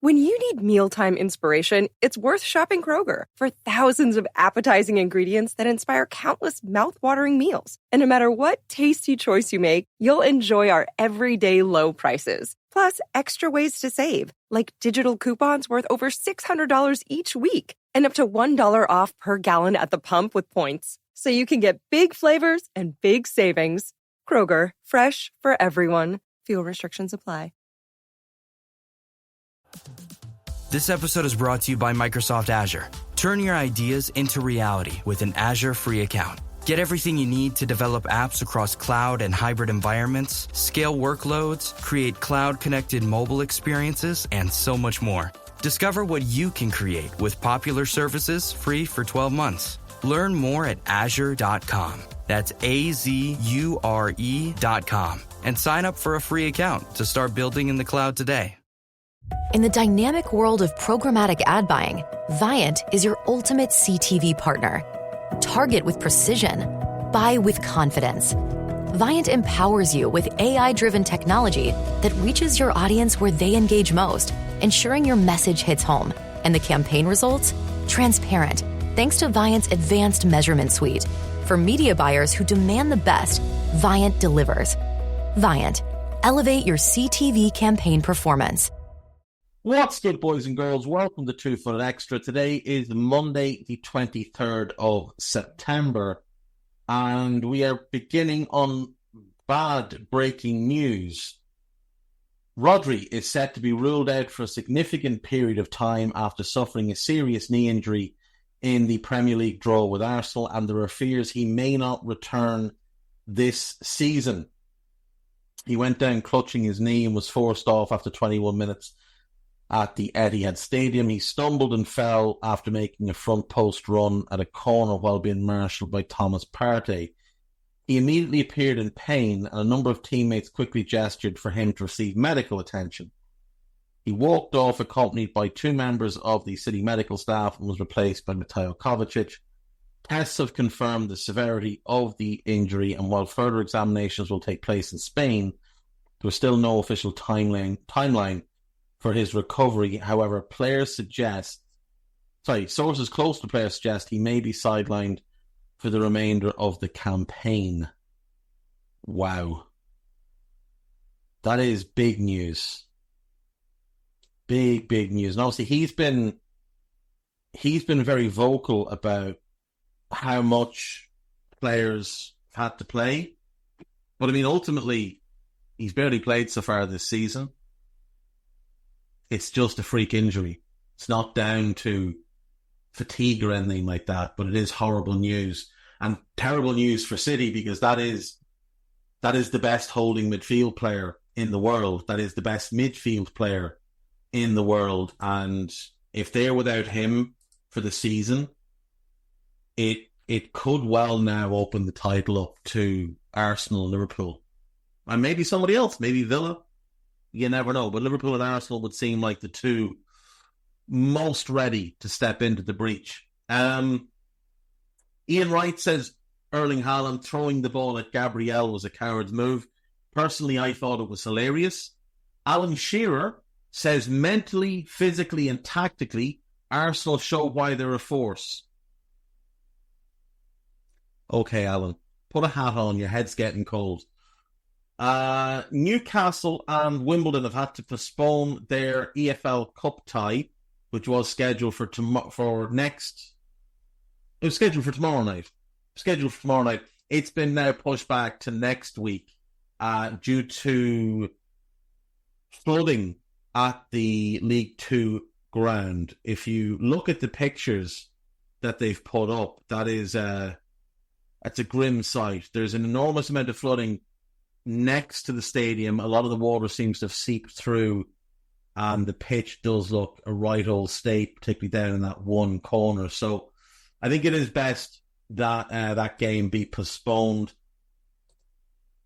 When you need mealtime inspiration, it's worth shopping Kroger for thousands of appetizing ingredients that inspire countless mouth-watering meals. And no matter what tasty choice you make, you'll enjoy our everyday low prices. Plus, extra ways to save, like digital coupons worth over $600 each week and up to $1 off per gallon at the pump with points. So you can get big flavors and big savings. Kroger, fresh for everyone. Fuel restrictions apply. This episode is brought to you by Microsoft Azure. Turn your ideas into reality with an Azure free account. Get everything you need to develop apps across cloud and hybrid environments, scale workloads, create cloud-connected mobile experiences, and so much more. Discover what you can create with popular services free for 12 months. Learn more at azure.com. That's AZURE.com. And sign up for a free account to start building in the cloud today. In the dynamic world of programmatic ad buying, Viant is your ultimate CTV partner. Target with precision. Buy with confidence. Viant empowers you with AI-driven technology that reaches your audience where they engage most, ensuring your message hits home. And the campaign results? Transparent, thanks to Viant's advanced measurement suite. For media buyers who demand the best, Viant delivers. Viant. Elevate your CTV campaign performance. What's good, boys and girls? Welcome to 2 Foot Extra. Today is Monday, the 23rd of September, and we are beginning on bad breaking news. Rodri is set to be ruled out for a significant period of time after suffering a serious knee injury in the Premier League draw with Arsenal, and there are fears he may not return this season. He went down clutching his knee and was forced off after 21 minutes at the Etihad Stadium. He stumbled and fell after making a front post run at a corner while being marshalled by Thomas Partey. He immediately appeared in pain, and a number of teammates quickly gestured for him to receive medical attention. He walked off accompanied by 2 members of the City medical staff and was replaced by Mateo Kovacic. Tests have confirmed the severity of the injury, and while further examinations will take place in Spain, there is still no official timeline for his recovery. However, sources close to players suggest he may be sidelined for the remainder of the campaign. Wow. That is big news. Big news. And obviously he's been very vocal about how much players had to play. But I mean, ultimately, he's barely played so far this season. It's just a freak injury. It's not down to fatigue or anything like that, but it is horrible news, and terrible news for City, because that is the best holding midfield player in the world. That is the best midfield player in the world. And if they're without him for the season, it could well now open the title up to Arsenal and Liverpool. And maybe somebody else, maybe Villa. You never know, but Liverpool and Arsenal would seem like the two most ready to step into the breach. Ian Wright says Erling Haaland throwing the ball at Gabriel was a coward's move. Personally, I thought it was hilarious. Alan Shearer says mentally, physically and tactically, Arsenal show why they're a force. Okay, Alan, put a hat on, your head's getting cold. Newcastle and Wimbledon have had to postpone their EFL Cup tie, which was scheduled for tomorrow night. It's been now pushed back to next week due to flooding at the League Two ground. If you look at the pictures that they've put up, that's a grim sight. There's an enormous amount of flooding next to the stadium. A lot of the water seems to have seeped through, and the pitch does look a right old state, particularly down in that one corner. So I think it is best that that game be postponed.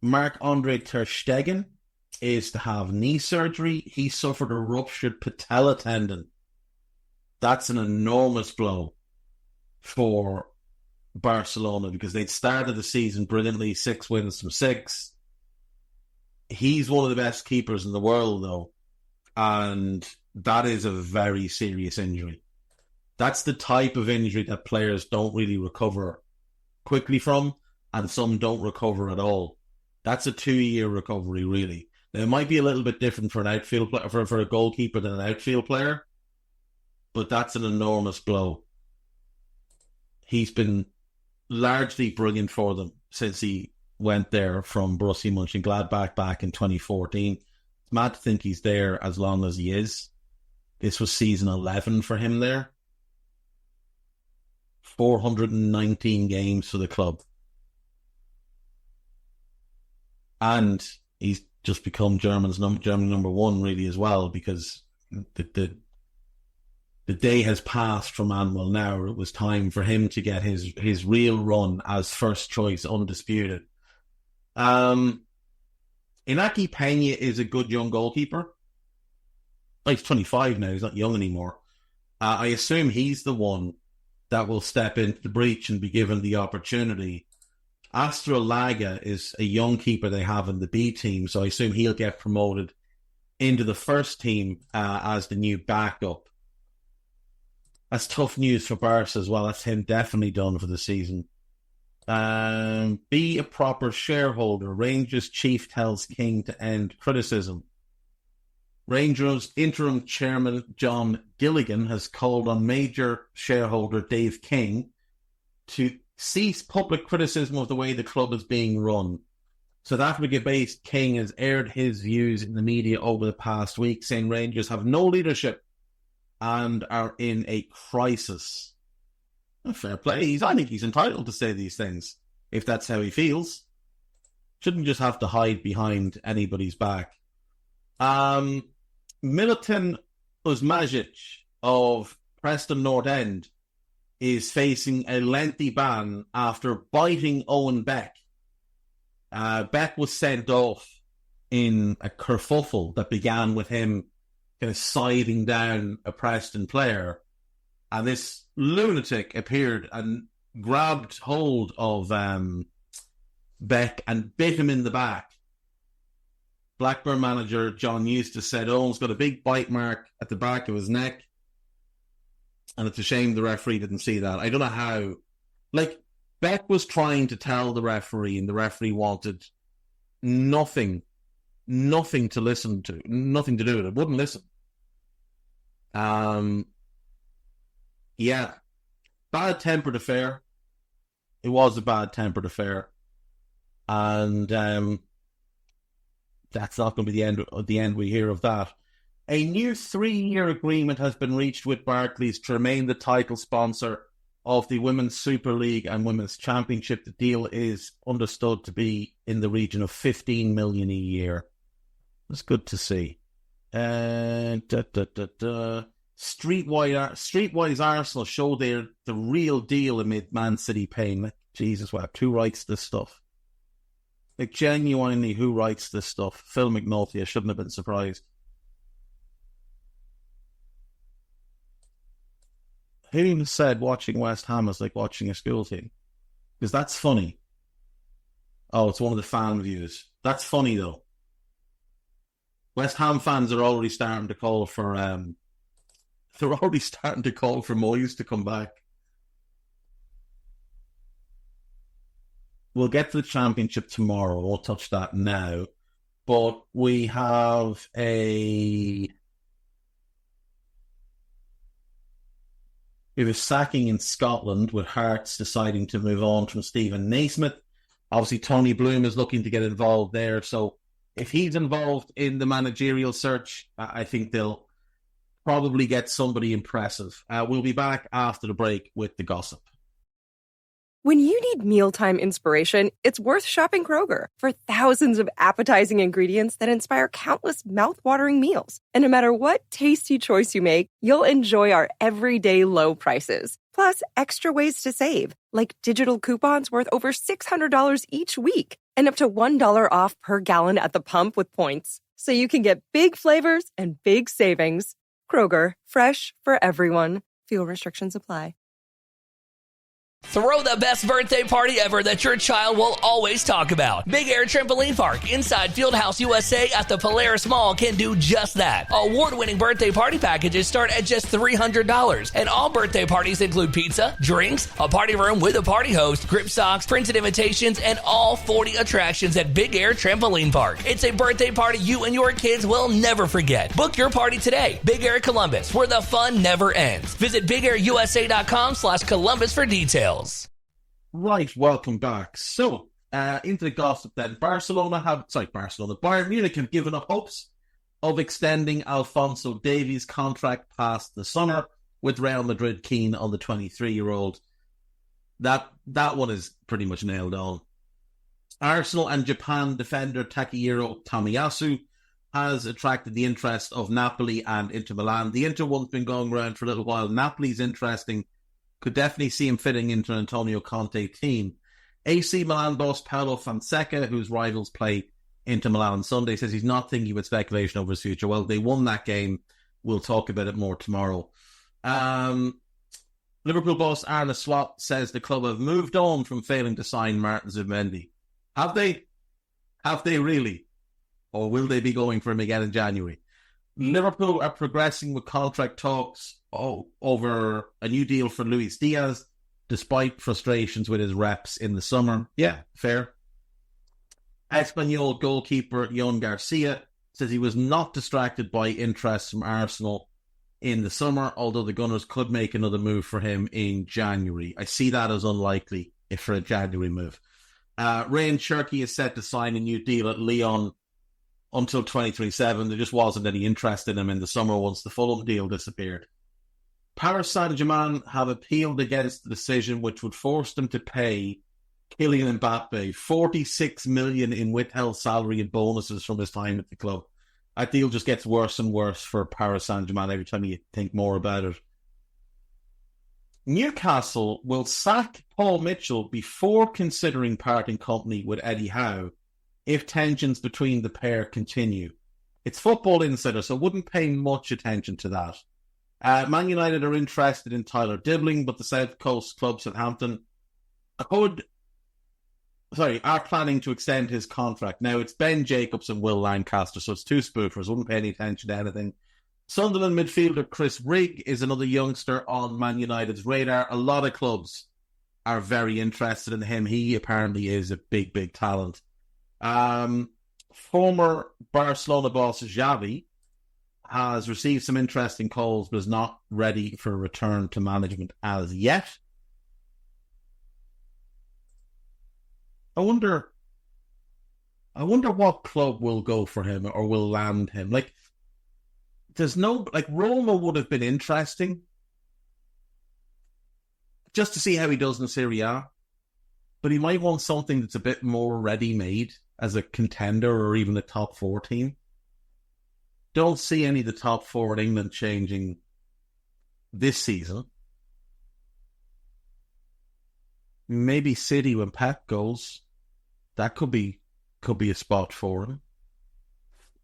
Marc-Andre ter Stegen is to have knee surgery. He suffered a ruptured patella tendon. That's an enormous blow for Barcelona, because they'd started the season brilliantly, 6 wins from 6. He's one of the best keepers in the world, though. And that is a very serious injury. That's the type of injury that players don't really recover quickly from, and some don't recover at all. That's a 2-year recovery, really. Now, it might be a little bit different for an outfield player, for a goalkeeper than an outfield player, but that's an enormous blow. He's been largely brilliant for them since he went there from Borussia Mönchengladbach back in 2014. It's mad to think he's there as long as he is. This was season 11 for him there. 419 games for the club. And he's just become Germany number one, really, as well, because the day has passed for Manuel Neuer. It was time for him to get his real run as first choice, undisputed. Inaki Peña is a good young goalkeeper. He's 25 now, he's not young anymore. I assume he's the one that will step into the breach and be given the opportunity. Astrolaga is a young keeper they have in the B team, so I assume he'll get promoted into the first team as the new backup. That's tough news for Barca as well. That's him definitely done for the season. Be a proper shareholder. Rangers chief tells King to end criticism. Rangers interim chairman John Gilligan has called on major shareholder Dave King to cease public criticism of the way the club is being run. South Africa-based King has aired his views in the media over the past week, saying Rangers have no leadership and are in a crisis. Fair play. I think he's entitled to say these things, if that's how he feels. Shouldn't just have to hide behind anybody's back. Milutin Usmajic of Preston North End is facing a lengthy ban after biting Owen Beck. Beck was sent off in a kerfuffle that began with him kind of siding down a Preston player. And this lunatic appeared and grabbed hold of Beck and bit him in the back. Blackburn manager John Eustace said Owen's got a big bite mark at the back of his neck. And it's a shame the referee didn't see that. I don't know how. Like, Beck was trying to tell the referee, and the referee wanted nothing to listen to, nothing to do with it. Wouldn't listen. Yeah. Bad-tempered affair. It was a bad-tempered affair. And that's not going to be the end we hear of that. A new 3-year agreement has been reached with Barclays to remain the title sponsor of the Women's Super League and Women's Championship. The deal is understood to be in the region of 15 million a year. That's good to see. Streetwise Arsenal show they're the real deal amid Man City pain. Like, Jesus, wow, who writes this stuff? Like, genuinely, who writes this stuff? Phil McNulty, I shouldn't have been surprised. Who said watching West Ham is like watching a school team? Because that's funny. Oh, it's one of the fan views. That's funny, though. West Ham fans are already starting to call for Moyes to come back. We'll get to the Championship tomorrow. We'll touch that now. But we have a sacking in Scotland with Hearts deciding to move on from Stephen Naismith. Obviously, Tony Bloom is looking to get involved there. So if he's involved in the managerial search, I think they'll probably get somebody impressive. We'll be back after the break with the gossip. When you need mealtime inspiration, it's worth shopping Kroger for thousands of appetizing ingredients that inspire countless mouth-watering meals. And no matter what tasty choice you make, you'll enjoy our everyday low prices. Plus, extra ways to save, like digital coupons worth over $600 each week and up to $1 off per gallon at the pump with points. So you can get big flavors and big savings. Kroger, fresh for everyone. Fuel restrictions apply. Throw the best birthday party ever that your child will always talk about. Big Air Trampoline Park inside Fieldhouse USA at the Polaris Mall can do just that. Award-winning birthday party packages start at just $300, and all birthday parties include pizza, drinks, a party room with a party host, grip socks, printed invitations, and all 40 attractions at Big Air Trampoline Park. It's a birthday party you and your kids will never forget. Book your party today. Big Air Columbus, where the fun never ends. Visit BigAirUSA.com/Columbus for details. Right, welcome back. So, into the gossip then. Bayern Munich have given up hopes of extending Alphonso Davies' contract past the summer, with Real Madrid keen on the 23-year-old. That one is pretty much nailed on. Arsenal and Japan defender Takehiro Tomiyasu has attracted the interest of Napoli and Inter Milan. The Inter one's been going around for a little while. Napoli's interesting. Could definitely see him fitting into an Antonio Conte team. AC Milan boss Paulo Fonseca, whose rivals play Inter Milan on Sunday, says he's not thinking about speculation over his future. Well, they won that game. We'll talk about it more tomorrow. Liverpool boss Arne Slot says the club have moved on from failing to sign Martin Zubimendi. Have they? Have they really? Or will they be going for him again in January? Liverpool are progressing with contract talks over a new deal for Luis Diaz, despite frustrations with his reps in the summer. Yeah, fair. Espanyol goalkeeper Jon Garcia says he was not distracted by interest from Arsenal in the summer, although the Gunners could make another move for him in January. I see that as unlikely if for a January move. Ryan Cherky is set to sign a new deal at Lyon until 2027. There just wasn't any interest in him in the summer once the Fulham deal disappeared. Paris Saint-Germain have appealed against the decision, which would force them to pay Kylian Mbappe 46 million in withheld salary and bonuses from his time at the club. That deal just gets worse and worse for Paris Saint-Germain every time you think more about it. Newcastle will sack Paul Mitchell before considering parting company with Eddie Howe if tensions between the pair continue. It's Football Insider, so I wouldn't pay much attention to that. Man United are interested in Tyler Dibbling, but the South Coast club Southampton are planning to extend his contract. Now, it's Ben Jacobs and Will Lancaster, so it's two spoofers. Wouldn't pay any attention to anything. Sunderland midfielder Chris Rigg is another youngster on Man United's radar. A lot of clubs are very interested in him. He apparently is a big, big talent. Former Barcelona boss Xavi has received some interesting calls, but is not ready for a return to management as yet. I wonder what club will go for him or will land him. Roma would have been interesting just to see how he does in Serie A, but he might want something that's a bit more ready-made as a contender or even a top 4 team. Don't see any of the top 4 in England changing this season. Maybe City when Pep goes. That could be a spot for him.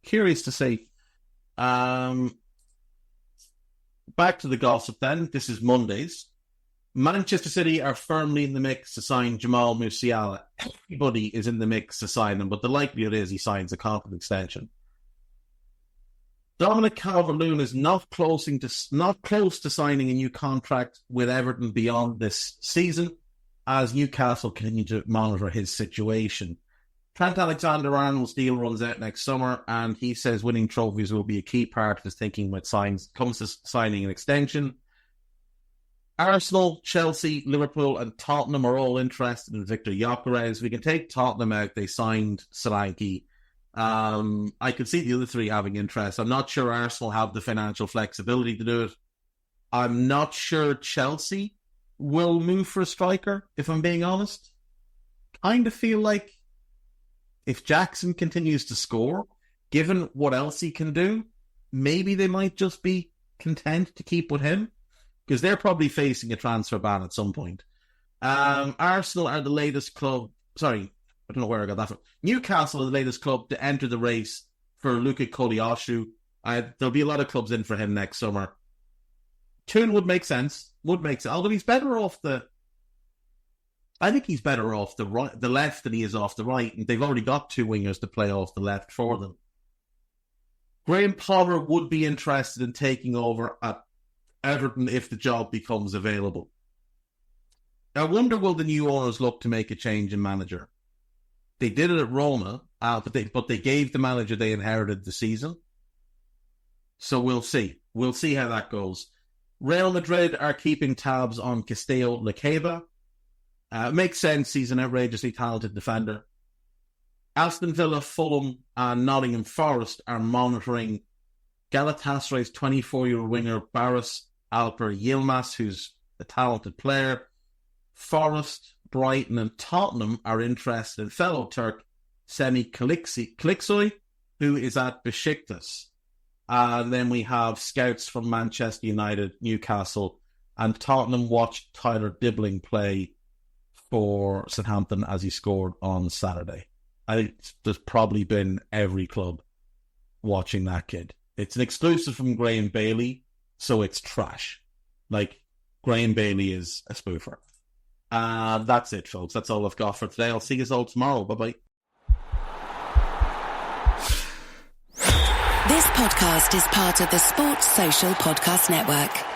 Curious to see. Back to the gossip then. This is Mondays. Manchester City are firmly in the mix to sign Jamal Musiala. Everybody is in the mix to sign him, but the likelihood is he signs a contract extension. Dominic Calvert-Lewin is not close to signing a new contract with Everton beyond this season, as Newcastle continue to monitor his situation. Trent Alexander-Arnold's deal runs out next summer, and he says winning trophies will be a key part of his thinking when comes to signing an extension. Arsenal, Chelsea, Liverpool, and Tottenham are all interested in Victor Gyökeres. We can take Tottenham out. They signed Solanke. I could see the other three having interest. I'm not sure Arsenal have the financial flexibility to do it. I'm not sure Chelsea will move for a striker, if I'm being honest. Kind of feel like if Jackson continues to score, given what else he can do, maybe they might just be content to keep with him, because they're probably facing a transfer ban at some point. Arsenal are the latest club... Sorry, I don't know where I got that from. Newcastle are the latest club to enter the race for Luka Kolyashu. There'll be a lot of clubs in for him next summer. Toon would make sense. Although he's better off the I think he's better off the left than he is off the right, and they've already got two wingers to play off the left for them. Graham Potter would be interested in taking over at Everton if the job becomes available. I wonder, will the new owners look to make a change in manager? They did it at Roma, but they gave the manager they inherited the season. So we'll see. We'll see how that goes. Real Madrid are keeping tabs on Castillo Lacaba. Makes sense, he's an outrageously talented defender. Aston Villa, Fulham and Nottingham Forest are monitoring Galatasaray's 24-year-old winger Barış Alper Yilmaz, who's a talented player. Forest, Brighton and Tottenham are interested in fellow Turk Semih Kılıçsoy, who is at Besiktas. And then we have scouts from Manchester United, Newcastle, and Tottenham watched Tyler Dibbling play for Southampton as he scored on Saturday. I think there's probably been every club watching that kid. It's an exclusive from Graham Bailey, so it's trash. Like, Graham Bailey is a spoofer. That's it, folks. That's all I've got for today. I'll see you all tomorrow. Bye-bye. This podcast is part of the Sports Social Podcast Network.